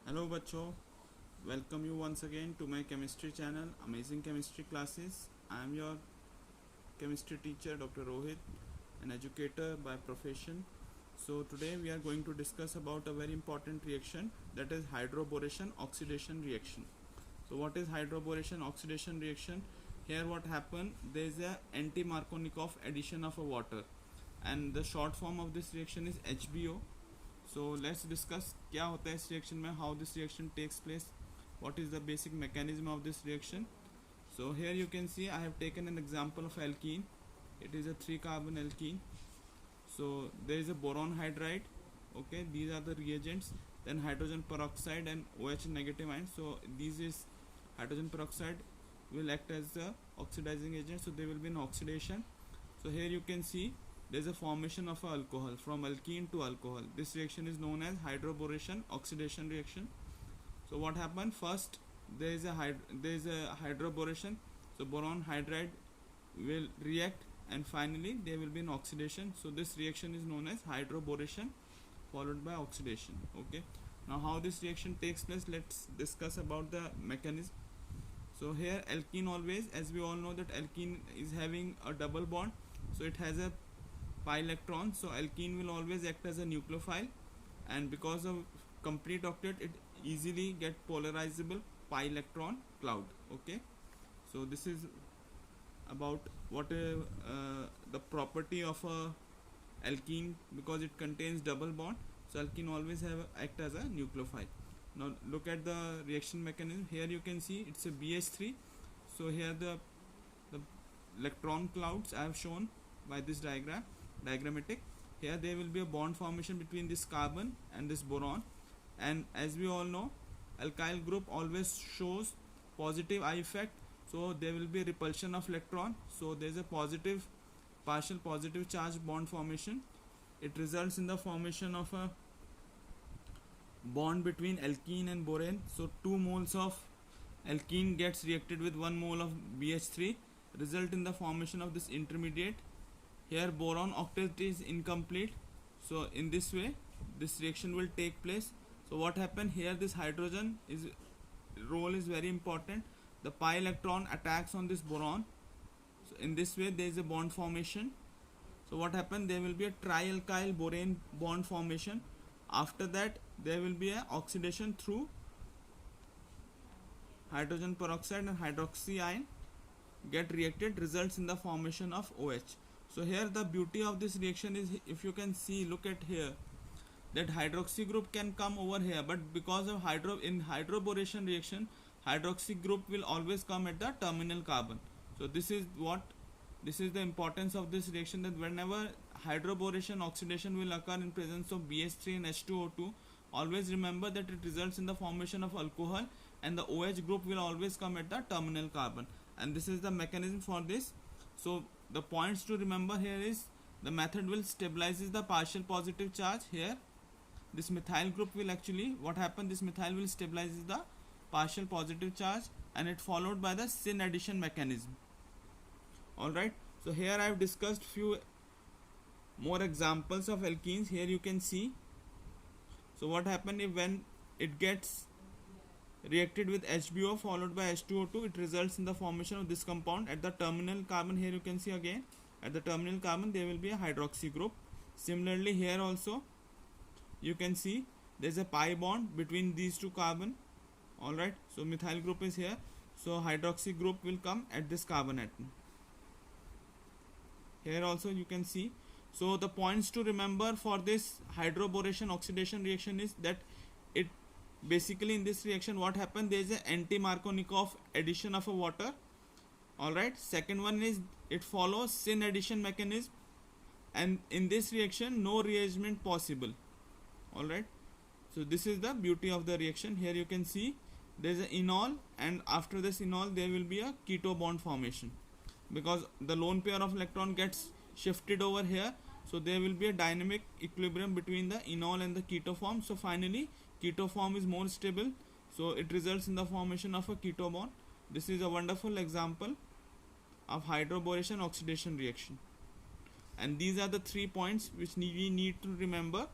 Hello बच्चों, welcome you once again to my chemistry channel, Amazing Chemistry Classes. I am your chemistry teacher, Dr. Rohit, an educator by profession. So today we are going to discuss about a very important reaction, that is hydroboration oxidation reaction. So what is hydroboration oxidation reaction? Here what happened, there is a anti-Markovnikov addition of a water, and the short form of this reaction is HBO. So let's discuss क्या होता है इस reaction में, how this reaction takes place, what is the basic mechanism of this reaction. So here you can see I have taken an example of alkene. It is a 3 carbon alkene. So there is a boron hydride. Okay, these are the reagents. Then hydrogen peroxide and OH negative ion. So this is hydrogen peroxide will act as the oxidizing agent, so there will be an oxidation. So here you can see there is a formation of alcohol from alkene to alcohol. This reaction is known as hydroboration oxidation reaction. So what happened first, there is a hydroboration. So boron hydride will react and finally there will be an oxidation. So this reaction is known as hydroboration followed by oxidation. Okay, now how this reaction takes place, let's discuss about the mechanism. So here alkene, always as we all know that alkene is having a double bond, so it has a pi electron. So alkene will always act as a nucleophile, and because of complete octet it easily get polarizable pi electron cloud. Okay, so this is about what the property of a alkene, because it contains double bond, so alkene always have act as a nucleophile. Now look at the reaction mechanism. Here you can see it's a BH3. So here the electron clouds I have shown by this diagrammatic. Here there will be a bond formation between this carbon and this boron, and as we all know alkyl group always shows positive I effect, so there will be a repulsion of electron. So there is a partial positive charge bond formation. It results in the formation of a bond between alkene and borane. So 2 moles of alkene gets reacted with 1 mole of BH3, result in the formation of this intermediate. Here boron octet is incomplete, so in this way this reaction will take place. So what happened here, this hydrogen is role is very important. The pi electron attacks on this boron, so in this way there is a bond formation. So what happened, there will be a trialkyl borane bond formation. After that there will be a oxidation through hydrogen peroxide and hydroxy ion get reacted, results in the formation of OH. So here the beauty of this reaction is, if you can see, look at here, that hydroxy group can come over here, but because of hydroboration reaction, hydroxy group will always come at the terminal carbon. So this is the importance of this reaction, that whenever hydroboration oxidation will occur in presence of BH3 and H2O2, always remember that it results in the formation of alcohol, and the OH group will always come at the terminal carbon, and this is the mechanism for this. So the points to remember here is, the method will stabilizes the partial positive charge. Here this methyl group will actually, what happen, this methyl will stabilizes the partial positive charge, and it followed by the syn addition mechanism. Alright, so here I have discussed few more examples of alkenes. Here you can see, so what happened, if when it gets reacted with HBO followed by H2O2, it results in the formation of this compound at the terminal carbon. Here you can see again, at the terminal carbon there will be a hydroxy group. Similarly here also you can see there is a pi bond between these two carbon. Alright, so methyl group is here, so hydroxy group will come at this carbon atom. Here also you can see. So the points to remember for this hydroboration oxidation reaction is that it basically, in this reaction what happened, there is an anti-Markovnikov addition of a water. Alright, second one is it follows syn addition mechanism, and in this reaction no rearrangement possible. Alright, so this is the beauty of the reaction. Here you can see there is an enol, and after this enol there will be a keto bond formation, because the lone pair of electron gets shifted over here, so there will be a dynamic equilibrium between the enol and the keto form. So finally keto form is more stable, so it results in the formation of a keto bond. This is a wonderful example of hydroboration oxidation reaction, and these are the 3 points which we need to remember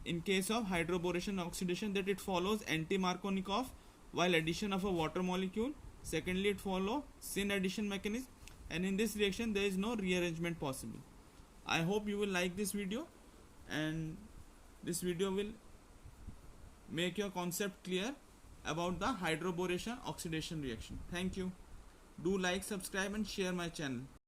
in case of hydroboration oxidation, that it follows anti-Markovnikov while addition of a water molecule. Secondly, it follows syn addition mechanism, and in this reaction there is no rearrangement possible. I hope you will like this video, and this video will make your concept clear about the hydroboration oxidation reaction. Thank you. Do like, subscribe and share my channel.